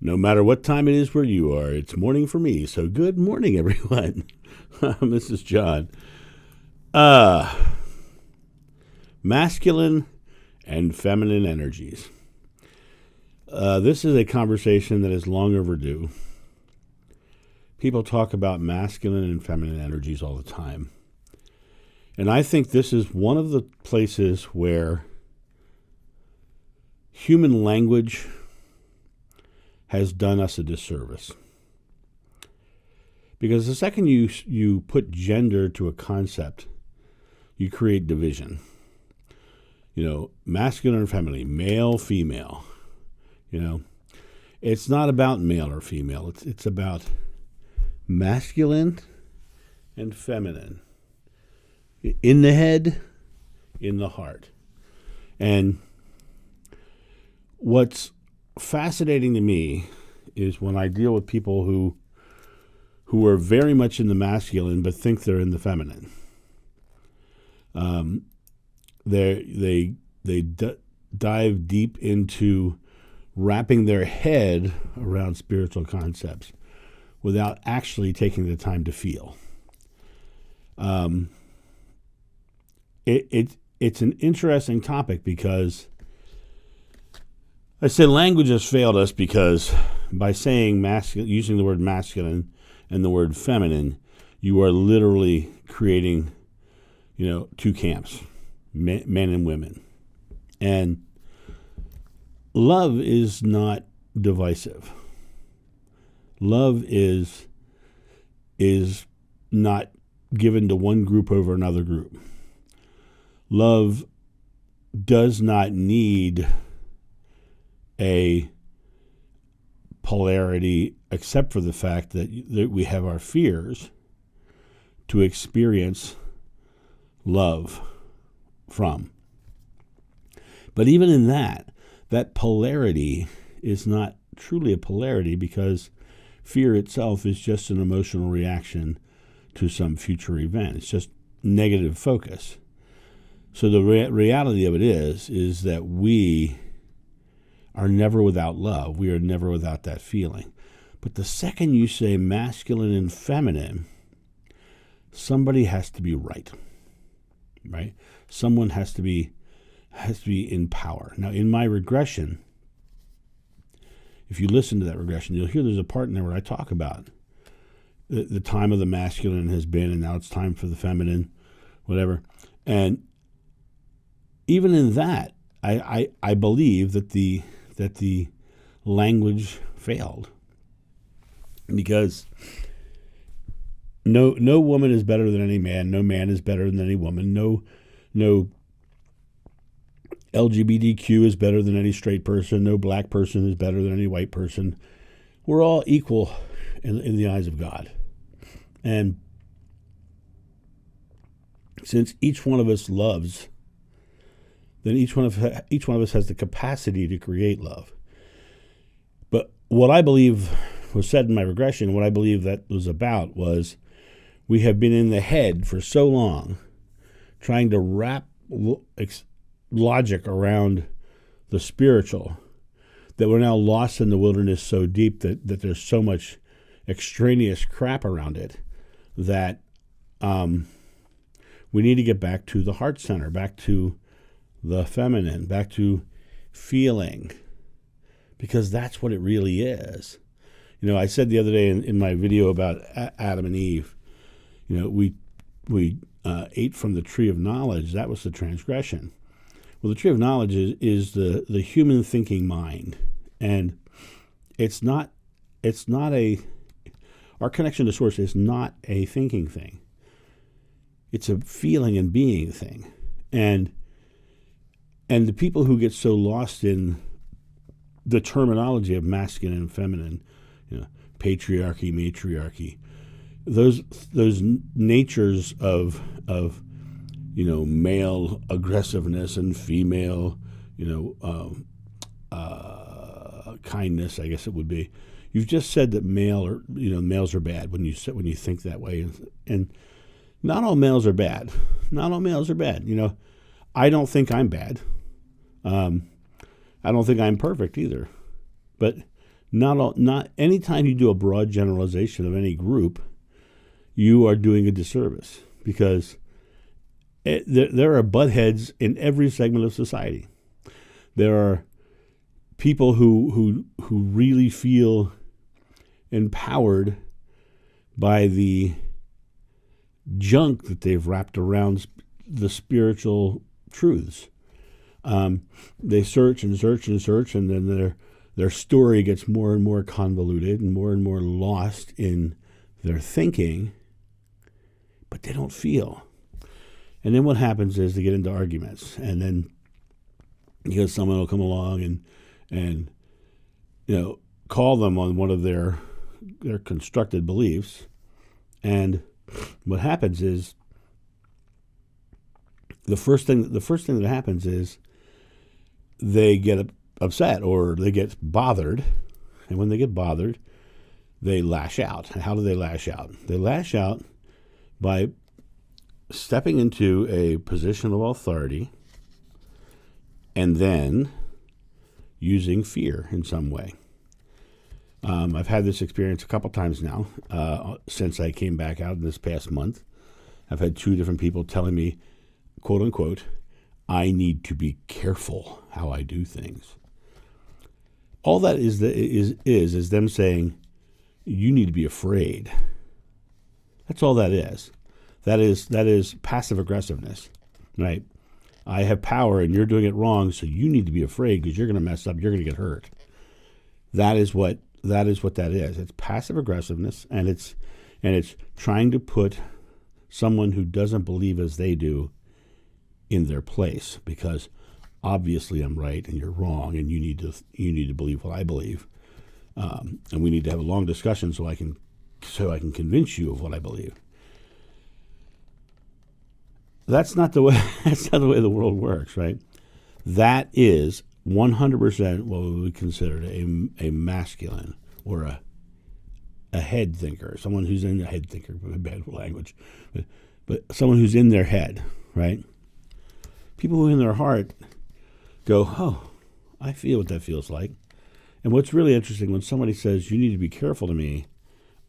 No matter what time it is where you are, it's morning for me. So good morning, everyone. This is John. Masculine and feminine energies. This is a conversation that is long overdue. People talk about masculine and feminine energies all the time. And I think this is one of the places where human language has done us a disservice. Because the second you put gender to a concept, you create division. Masculine or feminine, male, female. It's not about male or female. It's about masculine and feminine. In the head, in the heart. And what's fascinating to me is when I deal with people who are very much in the masculine but think they're in the feminine. They dive deep into wrapping their head around spiritual concepts without actually taking the time to feel. It's an interesting topic because I said language has failed us because by saying using the word masculine and the word feminine, you are literally creating, two camps, men and women. And love is not divisive. Love is not given to one group over another group. Love does not need a polarity except for the fact that we have our fears to experience love from. But even in that polarity is not truly a polarity because fear itself is just an emotional reaction to some future event. It's just negative focus. So the reality of it is that we are never without love. We are never without that feeling. But the second you say masculine and feminine, somebody has to be right? Someone has to be in power. Now, in my regression, if you listen to that regression, you'll hear there's a part in there where I talk about the time of the masculine has been, and now it's time for the feminine, whatever. And even in that, I believe that the language failed because no woman is better than any man, no man is better than any woman, no LGBTQ is better than any straight person, no black person is better than any white person. We're all equal in the eyes of God. And since each one of us loves, then each one of us has the capacity to create love. But what I believe was said in my regression, what I believe that was about was we have been in the head for so long trying to wrap logic around the spiritual that we're now lost in the wilderness so deep that there's so much extraneous crap around it that we need to get back to the heart center, back to the feminine, back to feeling, because that's what it really is. I said the other day in my video about Adam and Eve, we ate from the tree of knowledge. That was the transgression. Well, the tree of knowledge is the human thinking mind, and our connection to source is not a thinking thing. It's a feeling and being thing, and the people who get so lost in the terminology of masculine and feminine, patriarchy, matriarchy, those natures of male aggressiveness and female, kindness, I guess it would be. You've just said that males are bad when you think that way, and not all males are bad. Not all males are bad. I don't think I'm bad. I don't think I'm perfect either. But Not anytime you do a broad generalization of any group, you are doing a disservice, because there are butt heads in every segment of society. There are people who really feel empowered by the junk that they've wrapped around the spiritual truths. They search and search and search, and then their story gets more and more convoluted and more lost in their thinking, but they don't feel. And then what happens is they get into arguments, and then because someone will come along and call them on one of their constructed beliefs, and what happens is the first thing that happens is they get upset or they get bothered, and when they get bothered, they lash out. How do they lash out? They lash out by stepping into a position of authority and then using fear in some way. I've had this experience a couple times now since I came back out in this past month. I've had 2 different people telling me, quote unquote, I need to be careful how I do things. All that is them saying, you need to be afraid. That's all that is. That is passive aggressiveness, right? I have power and you're doing it wrong, so you need to be afraid because you're going to mess up. You're going to get hurt. That is what that is. It's passive aggressiveness, and it's trying to put someone who doesn't believe as they do in their place, because obviously I'm right and you're wrong, and you need to believe what I believe, and we need to have a long discussion so I can convince you of what I believe. That's not the way the world works, right? That is 100% what we would consider a masculine or a head thinker, someone who's in the head thinker, bad language, but someone who's in their head, right? People who in their heart go, oh, I feel what that feels like. And what's really interesting, when somebody says, you need to be careful to me,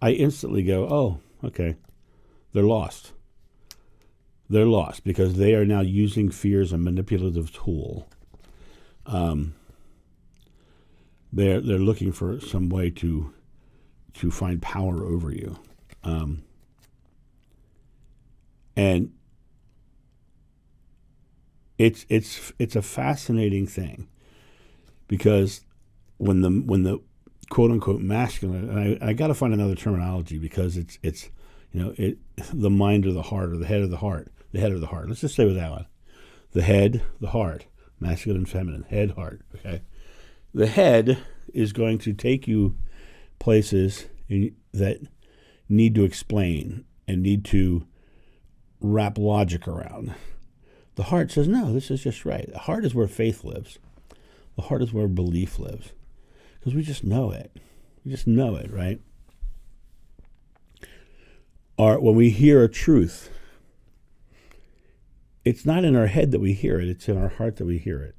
I instantly go, oh, okay, they're lost. They're lost because they are now using fear as a manipulative tool. They're looking for some way to find power over you, and it's a fascinating thing, because when the quote unquote masculine, and I got to find another terminology, because it's the mind or the heart, or the head of the heart. Let's just stay with that one. The head, the heart, masculine and feminine, head, heart. Okay, the head is going to take you places that need to explain and need to wrap logic around. The heart says, no, this is just right. The heart is where faith lives. The heart is where belief lives, because we just know it. We just know it, right? When we hear a truth, it's not in our head that we hear it, it's in our heart that we hear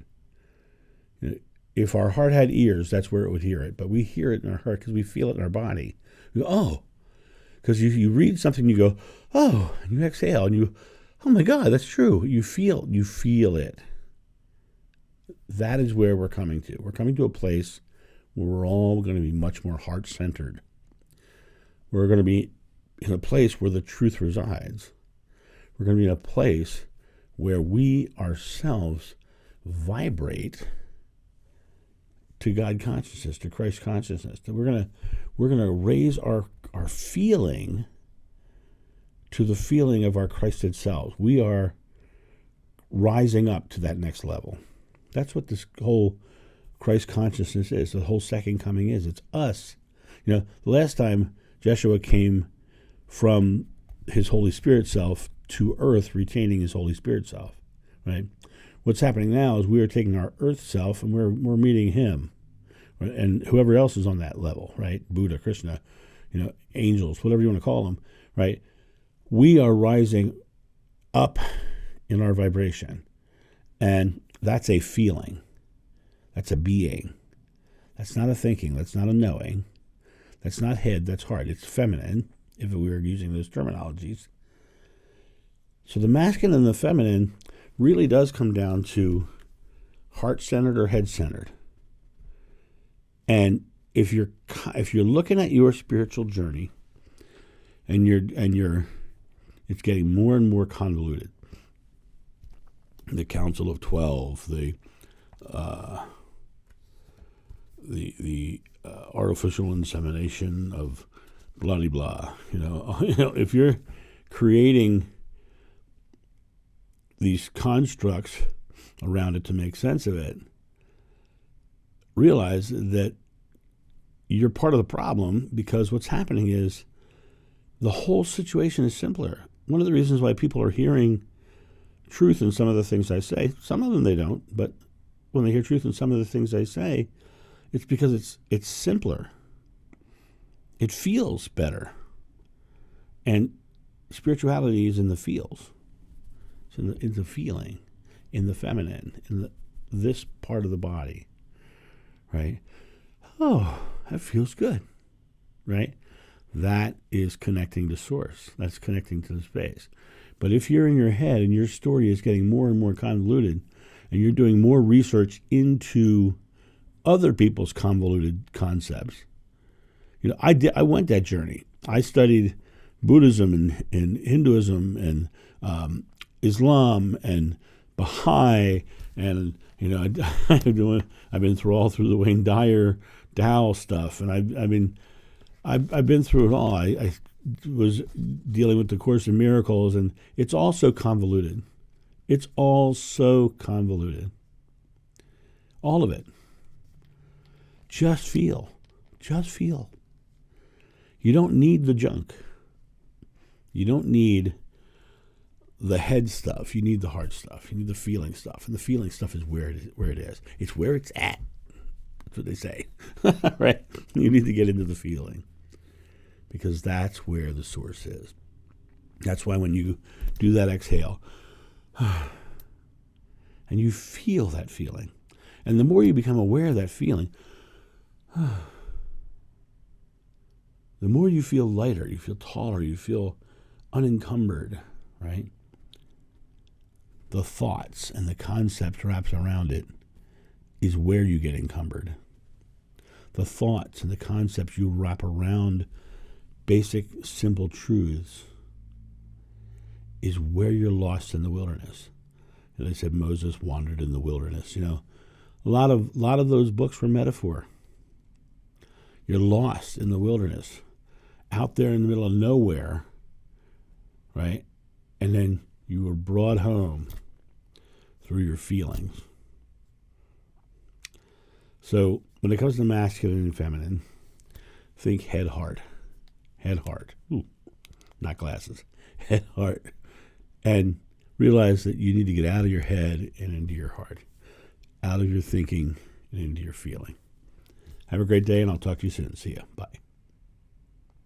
it. If our heart had ears, that's where it would hear it. But we hear it in our heart because we feel it in our body. We go, oh, because you read something, you go, oh, and you exhale, and you, oh my God, that's true. You feel it. That is where we're coming to. We're coming to a place where we're all going to be much more heart-centered. We're going to be in a place where the truth resides. We're going to be in a place where we ourselves vibrate to God consciousness, to Christ consciousness. That we're gonna raise our feeling to the feeling of our Christed selves. We are rising up to that next level. That's what this whole Christ consciousness is. The whole second coming is. It's us. The last time Jeshua came from his Holy Spirit self to earth, retaining his Holy Spirit self, right? What's happening now is we are taking our earth self and we're meeting him, right? And whoever else is on that level, right? Buddha, Krishna, angels, whatever you want to call them, right? We are rising up in our vibration, and that's a feeling. That's a being. That's not a thinking. That's not a knowing. That's not head. That's heart. It's feminine, if we were using those terminologies. So the masculine and the feminine really does come down to heart-centered or head-centered. And if you're looking at your spiritual journey, and it's getting more and more convoluted. The Council of 12, the artificial insemination of blah blah blah. If you're creating these constructs around it to make sense of it, realize that you're part of the problem, because what's happening is the whole situation is simpler. One of the reasons why people are hearing truth in some of the things I say, some of them they don't, but when they hear truth in some of the things I say, it's because it's simpler. It feels better. And spirituality is in the feels. It's in the feeling, in the feminine, in this part of the body, right? Oh, that feels good, right? That is connecting to source. That's connecting to the space. But if you're in your head and your story is getting more and more convoluted, and you're doing more research into other people's convoluted concepts, I went that journey. I studied Buddhism and Hinduism and Islam and Baha'i, and I've been all through the Wayne Dyer Tao stuff, and I've been through it all. I was dealing with the Course in Miracles, and it's all so convoluted. It's all so convoluted. All of it. Just feel. Just feel. You don't need the junk. You don't need the head stuff. You need the heart stuff. You need the feeling stuff. And the feeling stuff is where it is. It's where it's at. That's what they say. Right? You need to get into the feeling, because that's where the source is. That's why when you do that exhale, and you feel that feeling, and the more you become aware of that feeling, the more you feel lighter, you feel taller, you feel unencumbered, right? The thoughts and the concepts wrapped around it is where you get encumbered. The thoughts and the concepts you wrap around basic, simple truths is where you're lost in the wilderness. They said Moses wandered in the wilderness. A lot of those books were metaphor. You're lost in the wilderness, out there in the middle of nowhere, right? And then you were brought home through your feelings. So when it comes to masculine and feminine, think head, heart. Head, heart. Ooh, not glasses. Head, heart. And realize that you need to get out of your head and into your heart. Out of your thinking and into your feeling. Have a great day, and I'll talk to you soon. See ya. Bye.